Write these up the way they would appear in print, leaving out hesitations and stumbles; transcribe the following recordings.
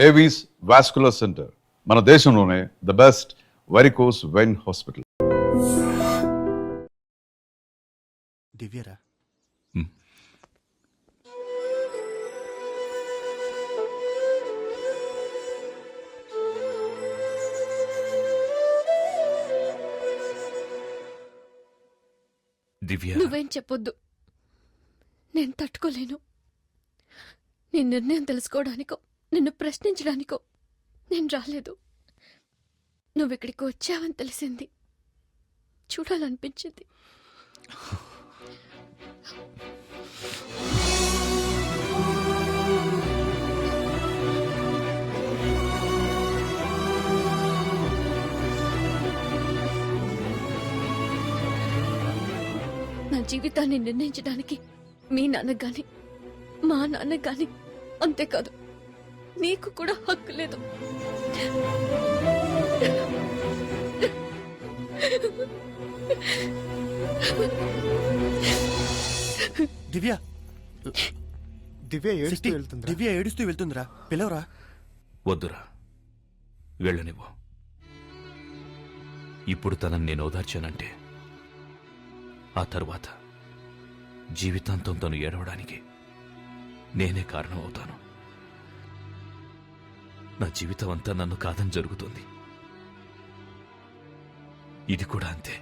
Avis vascular centre మన దేశంలోనే the best varicose vein hospital. దివ్యరా దివ్య, నువ్వేం చెప్పొద్దు. నేను తట్టుకోలేను. నీ నిర్ణయం తెలుసుకోవడానికో నిన్ను ప్రశ్నించడానికో నేను రాలేదు. నువ్విక్కడికి వచ్చావని తెలిసింది. చూడాలనిపించింది. నా జీవితాన్ని నిర్ణయించడానికి మీ నాన్నకు గాని మా నాన్నకు గాని, అంతేకాదు నీకు కూడా హక్కు లేదు. దివ్య ఏడుస్తూ వెళ్తుందిరా, పిలవరా. వద్దురా, వెళ్ళనివ్వు. ఇప్పుడు తనని నేను ఓదార్చానంటే ఆ తరువాత జీవితాంతం తను ఏడవడానికి నేనే కారణం అవుతాను. నా జీవితం అంతా నన్ను కాదని జరుగుతుంది. ఇది కూడా అంతే.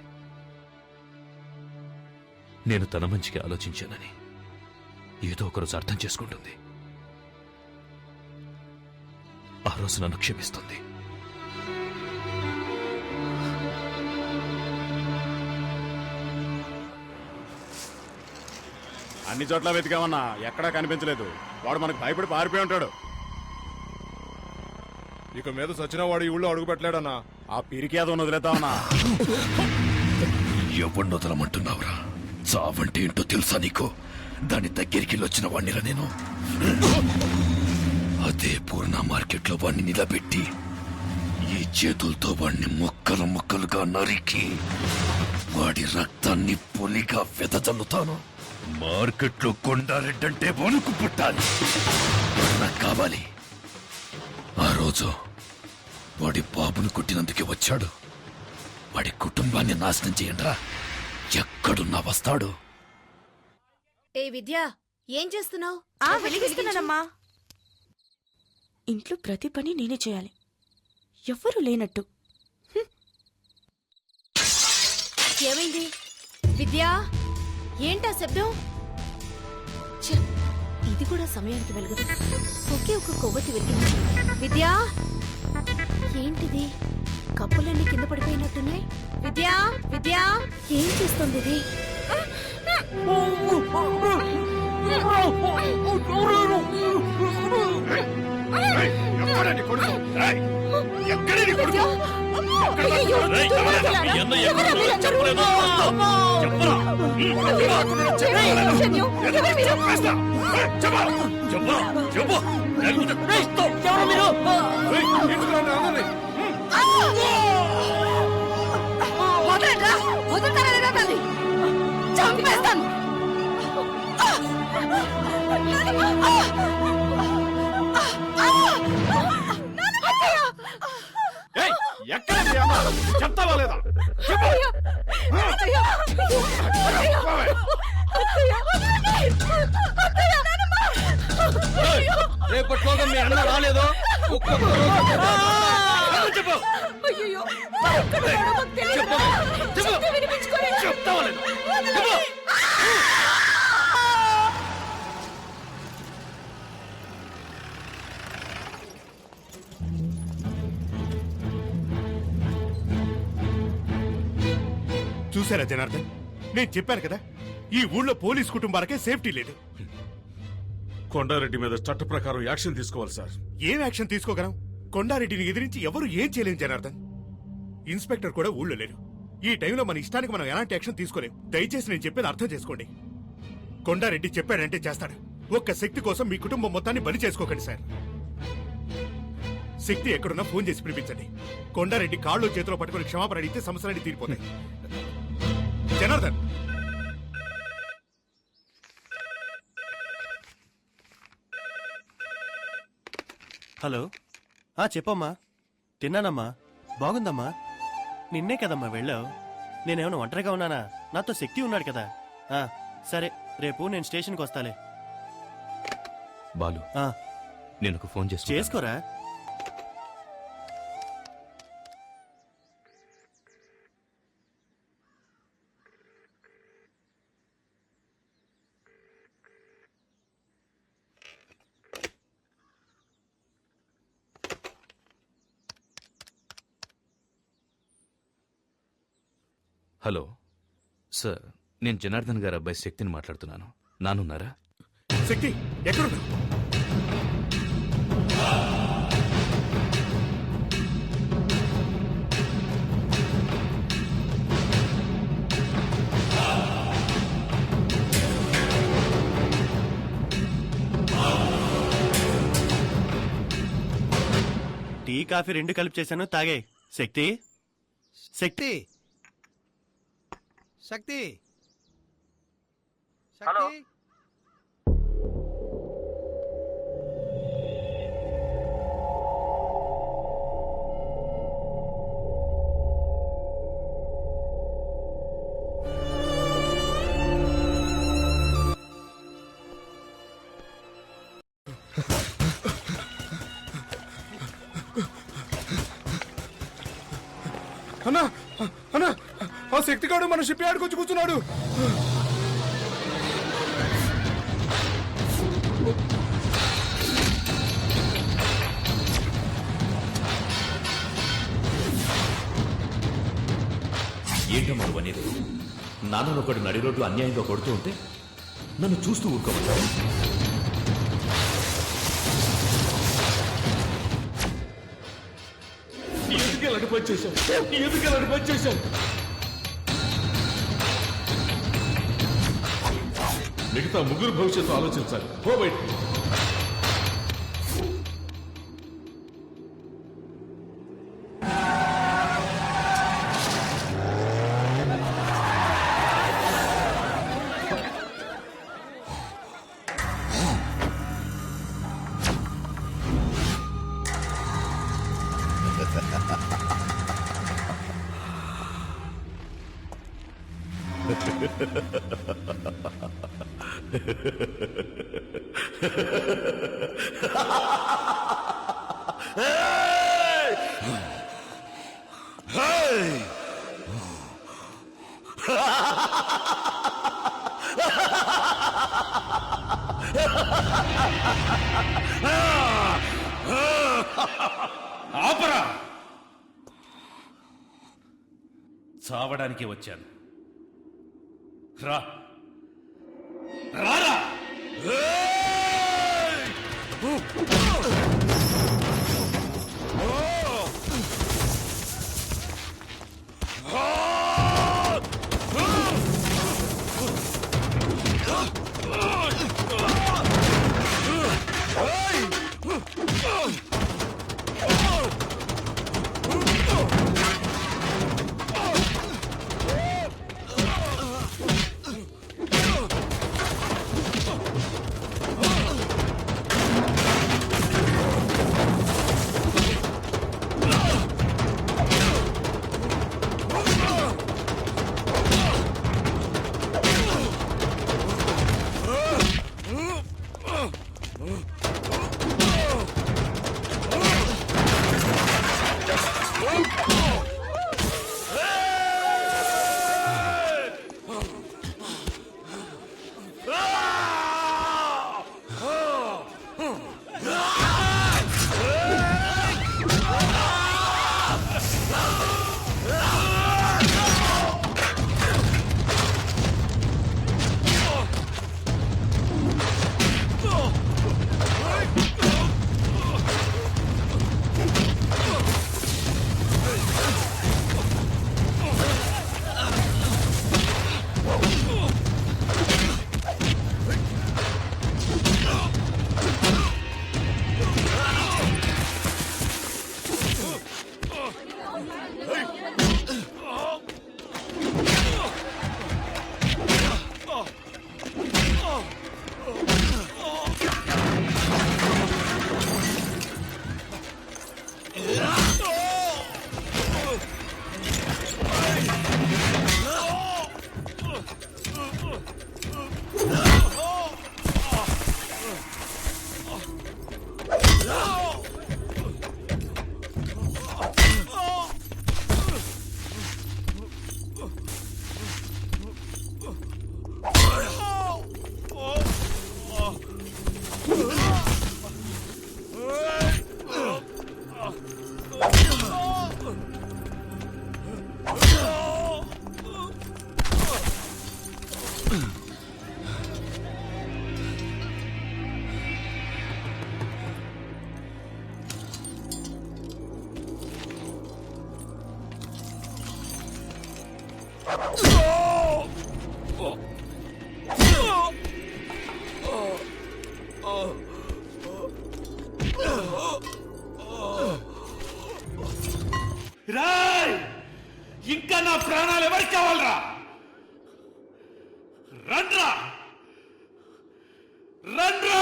నేను తన మంచికి ఆలోచించానని ఏదో ఒకరోజు అర్థం చేసుకుంటుంది. ఆ రోజు నన్ను క్షమిస్తుంది. అన్ని చోట్ల వెతికామన్నా ఎక్కడా కనిపించలేదు. వాడు మనకు భయపడి పారిపోయి ఉంటాడు. ఇక మీద సచిన వాడు ఈ ఊళ్ళో అడుగు పెట్టలేడన్నా. ఆ పిరికి ఏదో వదిలేద్దామన్నా. ఎవరిని వదలమంటున్నావురా? చావంటే ఏంటో తెలుసా నీకు? దాని దగ్గరికి వచ్చిన వాణ్ణిరా నేను. అదే పూర్ణ మార్కెట్లో వాణ్ణి నిలబెట్టి ఈ చేతులతో వాణ్ణి ముక్కలు ముక్కలుగా నరికి వాడి రక్తాన్ని పొలిగా వెదజల్లుతాను. మార్కెట్లో కొండారెడ్డంటే వణుకు పుట్టాలి. నాకు కావాలి. ఆ రోజు వాడి బాబును కొట్టినందుకే వచ్చాడు. వాడి కుటుంబాన్ని నాశనం చేయండిరా. ఎక్కడున్నా వస్తాడు. ఏ విద్య, ఏం చేస్తున్నావు? వెలిగిస్తున్నానమ్మా. ఇంట్లో ప్రతి పని నేనే చేయాలి, ఎవ్వరూ లేనట్టు. ఏమైంది విద్యా? ఏంటా శబ్దం? ఇది కూడా సమయానికి వెలుగుదు. ఒకే ఒక కొవ్వొత్తి వెలిగింది. విద్యా, ఏంటిది? కప్పులన్నీ కింద పడిపోయినట్టున్నాయి. విద్యా, విద్యా, ఏం చేస్తుంది ఇది? చంపేస్తాను. ఎక్కడ చెప్తావా లేదా? రేపట్లోగా మీ అన్న రాలేదో చెప్తావా లేదా? చూసారా జనార్దన్, నేను చెప్పాను కదా, ఈ ఊళ్ళో పోలీస్ కుటుంబాలకే సేఫ్టీ లేదు. కొండారెడ్డి మీద చట్ట ప్రకారం యాక్షన్ తీసుకోవాలి సార్. ఏం యాక్షన్ తీసుకోగలం? కొండారెడ్డిని ఎదిరించి ఎవరు ఏం చేయలేం జనార్దన్. ఇన్స్పెక్టర్ కూడా ఊళ్ళో లేరు. ఈ టైంలో మన ఇష్టానికి మనం ఎలాంటి యాక్షన్ తీసుకోలేం. దయచేసి నేను చెప్పేది అర్థం చేసుకోండి. కొండారెడ్డి చెప్పాడంటే చేస్తాడు. ఒక్క శక్తి కోసం మీ కుటుంబం మొత్తాన్ని బలి చేసుకోకండి సార్. శక్తి ఎక్కడున్నా ఫోన్ చేసి పిలిపించండి. కొండారెడ్డి కాళ్ళు చేతిలో పట్టుకుని క్షమాపణ అడిగితే సమస్యలన్నీ తీరిపోతాయి. జనార్దన్, హలో చెప్పమ్మా. తిన్నానమ్మా. బాగుందమ్మా. నిన్నే కదమ్మా వెళ్ళావు. నేనేమైనా ఒంటరిగా ఉన్నానా? నాతో శక్తి ఉన్నాడు కదా. సరే, రేపు నేను స్టేషన్కి వస్తాలే. బాలు, ఆ, నేను ఒక ఫోన్ చేసి చేసుకోరా. హలో సార్, నేను జనార్దన్ గారి అబ్బాయి శక్తిని మాట్లాడుతున్నాను. నానున్నారా? శక్తి ఎక్కడున్నా? టీ కాఫీ రెండు కలిపి చేశాను, తాగే. శక్తి, శక్తి, శక్తి, హలో. అన్నా అన్నా, ఆ శక్తిగాడు మన షిప్ యార్డ్కి వచ్చి కూర్చున్నాడు. ఏంటమ్మా నువ్వు అనేది? నాన్నను ఒకటి నడి రోడ్డు అన్యాయంగా కొడుతూ ఉంటే నన్ను చూస్తూ ఊరుకోమంటావు? ఎందుకు ఇలాంటి పని చేశావు? ఎందుకు ఇలాంటి పని చేశావు? మిగతా ముగ్గురు భవిష్యత్తు ఆలోచించాలి. పో బయటికి. ఆపరా! చావడానికి వచ్చాను. రా రారా! రాయ్ ఇంకా నా ప్రాణాలు ఎవరికి కావాలరా? రండ్రా రండ్రా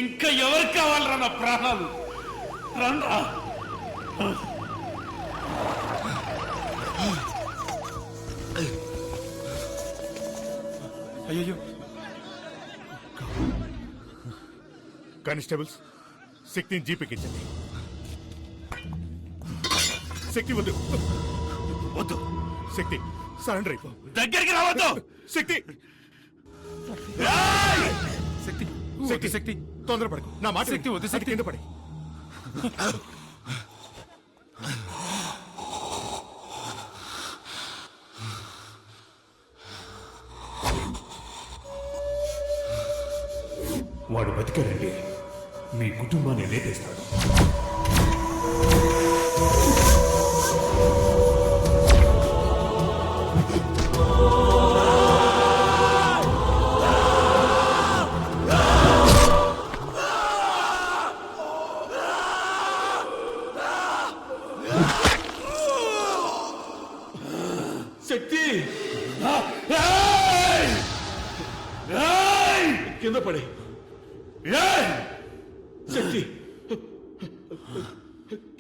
ఇంకా ఎవరికి కావాలరా నా ప్రాణాలు? రండ్రా అయ్యో కానిస్టేబుల్స్, శక్తిని జీపెక్కించండి. శక్తి వద్దు వద్దు, శక్తి సరెండర్ అయిపో. దగ్గరికి రావద్దు. శక్తి శక్తి శక్తి శక్తి తొందరపడకు, నా మాట శక్తి వద్దు. శక్తి కింద పడి. వాడు బతికాడండి, మీ కుటుంబాన్ని లేపేస్తాడు. శక్తి కింద పడే. శక్తి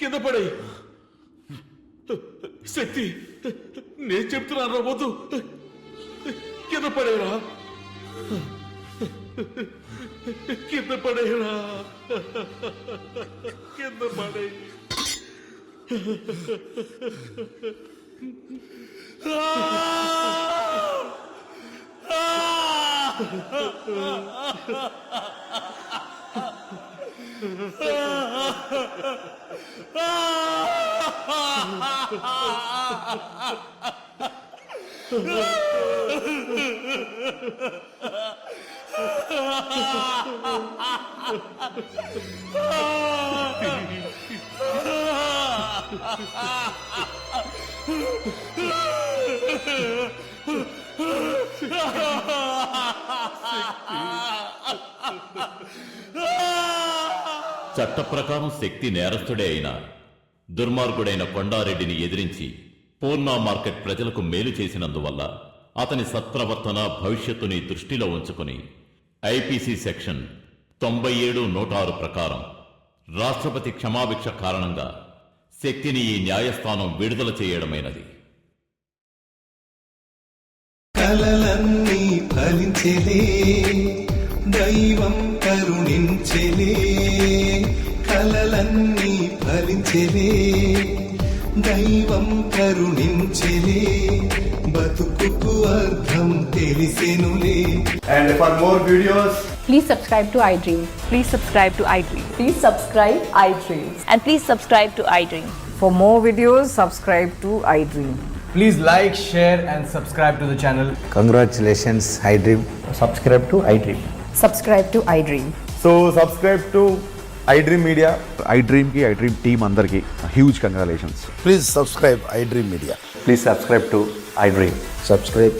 కింద పడే. శక్తి నేను చెప్తున్నాను, వద్దు. కింద పడేరా, కింద పడేరా, కింద పడే. చట్ట ప్రకారం శక్తి నేరస్తుడే అయినా దుర్మార్గుడైన కొండారెడ్డిని ఎదిరించి పూర్ణ మార్కెట్ ప్రజలకు మేలు చేసినందువల్ల అతని సత్ప్రవర్తన భవిష్యత్తుని దృష్టిలో ఉంచుకుని ఐపీసీ సెక్షన్ 97(106) ప్రకారం రాష్ట్రపతి క్షమాభిక్ష కారణంగా శక్తిని ఈ న్యాయస్థానం విడుదల చేయడమైనది. కలలన్నీ ఫలించెలే, దైవం కరుణించెలే. కలలన్నీ ఫలించెలే, దైవం కరుణించెలే. బతుకుకు అర్థం తెలిసెనులే. And for more videos, please subscribe to iDream. Please subscribe to iDream. Please subscribe iDream. And please subscribe to iDream. For more videos, subscribe to iDream. please like, share and subscribe to the channel. Congratulations, iDream. Subscribe to iDream. Subscribe to iDream. So subscribe to iDream Media. iDream ki iDream team andarki huge congratulations. Please subscribe iDream Media. Please subscribe to iDream. Subscribe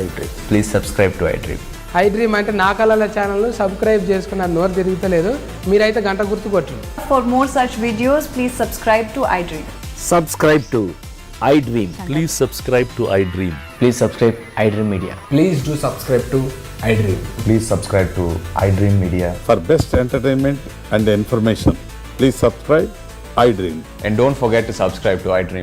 iDream. Please subscribe to iDream. iDream అంటే నా కళల channel subscribe చేసుకున్న నోరు తిరుగుతలేదు, మీరైతే గంట గుర్తు కొట్టండి. For more such videos, please subscribe to iDream. Subscribe to iDream. Please subscribe to iDream. Please subscribe iDream Media. Please do subscribe to iDream. Please subscribe to iDream Media. For best entertainment and information, please subscribe iDream. And don't forget to subscribe to iDream.